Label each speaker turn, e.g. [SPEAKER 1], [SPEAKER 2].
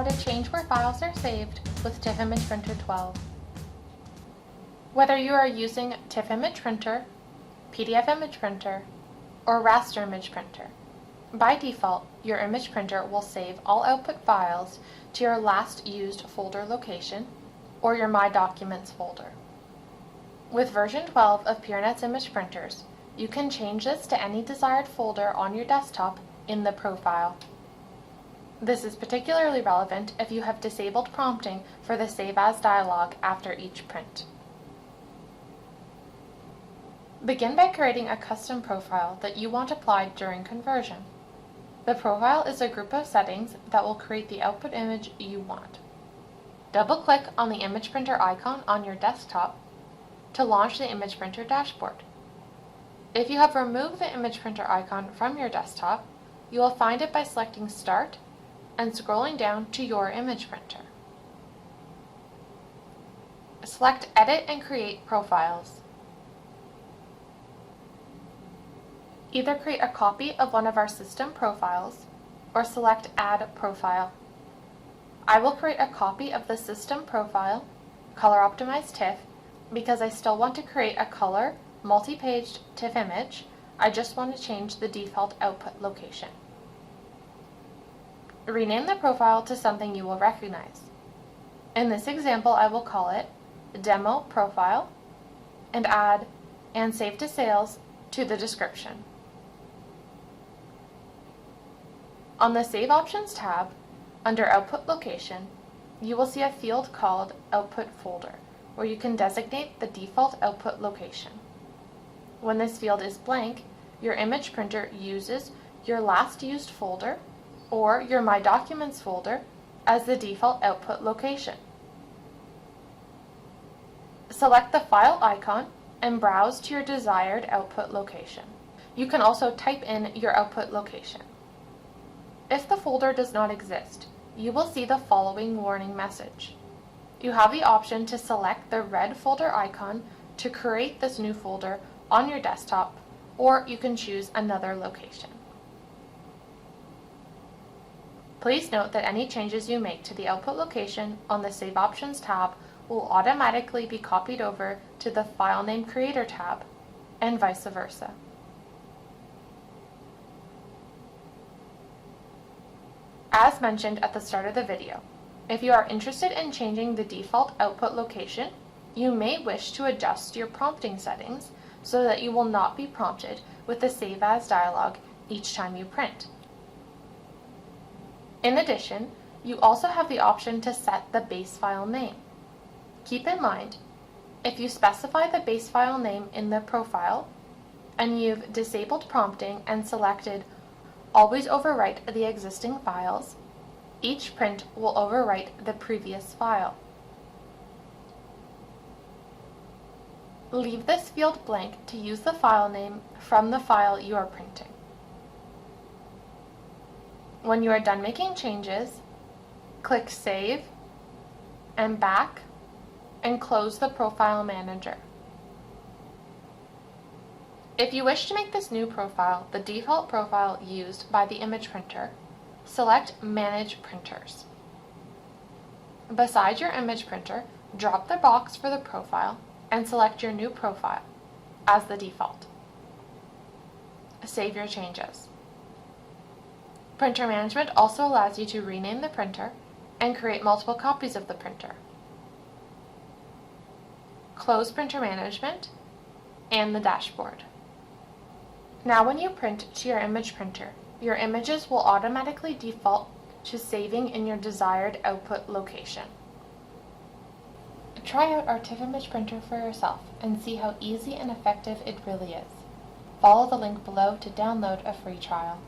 [SPEAKER 1] how to change where files are saved with TIFF Image Printer 12. Whether you are using TIFF Image Printer, PDF Image Printer, or raster image printer, by default, your image printer will save all output files to your last used folder location or your My Documents folder. With version 12 of Peernet's image printers, you can change this to any desired folder on your desktop in the profile. This is particularly relevant if you have disabled prompting for the Save As dialog after each print. Begin by creating a custom profile that you want applied during conversion. The profile is a group of settings that will create the output image you want. Double-click on the image printer icon on your desktop to launch the image printer dashboard. If you have removed the image printer icon from your desktop, you will find it by selecting Start and scrolling down to your image printer. Select Edit and Create Profiles. Either create a copy of one of our system profiles or select Add Profile. I will create a copy of the system profile, Color Optimized TIFF, because I still want to create a color, multi-paged TIFF image. I just want to change the default output location. Rename the profile to something you will recognize. In this example, I will call it Demo Profile and add "and save to sales" to the description. On the Save Options tab, under Output Location, you will see a field called Output Folder, where you can designate the default output location. When this field is blank, your image printer uses your last used folder or your My Documents folder as the default output location. Select the file icon and browse to your desired output location. You can also type in your output location. If the folder does not exist, you will see the following warning message. You have the option to select the red folder icon to create this new folder on your desktop, or you can choose another location. Please note that any changes you make to the output location on the Save Options tab will automatically be copied over to the File Name Creator tab, and vice versa. As mentioned at the start of the video, if you are interested in changing the default output location, you may wish to adjust your prompting settings so that you will not be prompted with the Save As dialog each time you print. In addition, you also have the option to set the base file name. Keep in mind, if you specify the base file name in the profile and you've disabled prompting and selected Always Overwrite the Existing Files, each print will overwrite the previous file. Leave this field blank to use the file name from the file you are printing. When you are done making changes, click Save and Back and close the Profile Manager. If you wish to make this new profile the default profile used by the image printer, select Manage Printers. Beside your image printer, drop the box for the profile and select your new profile as the default. Save your changes. Printer Management also allows you to rename the printer and create multiple copies of the printer. Close Printer Management and the dashboard. Now when you print to your image printer, your images will automatically default to saving in your desired output location. Try out our TIFF Image Printer for yourself and see how easy and effective it really is. Follow the link below to download a free trial.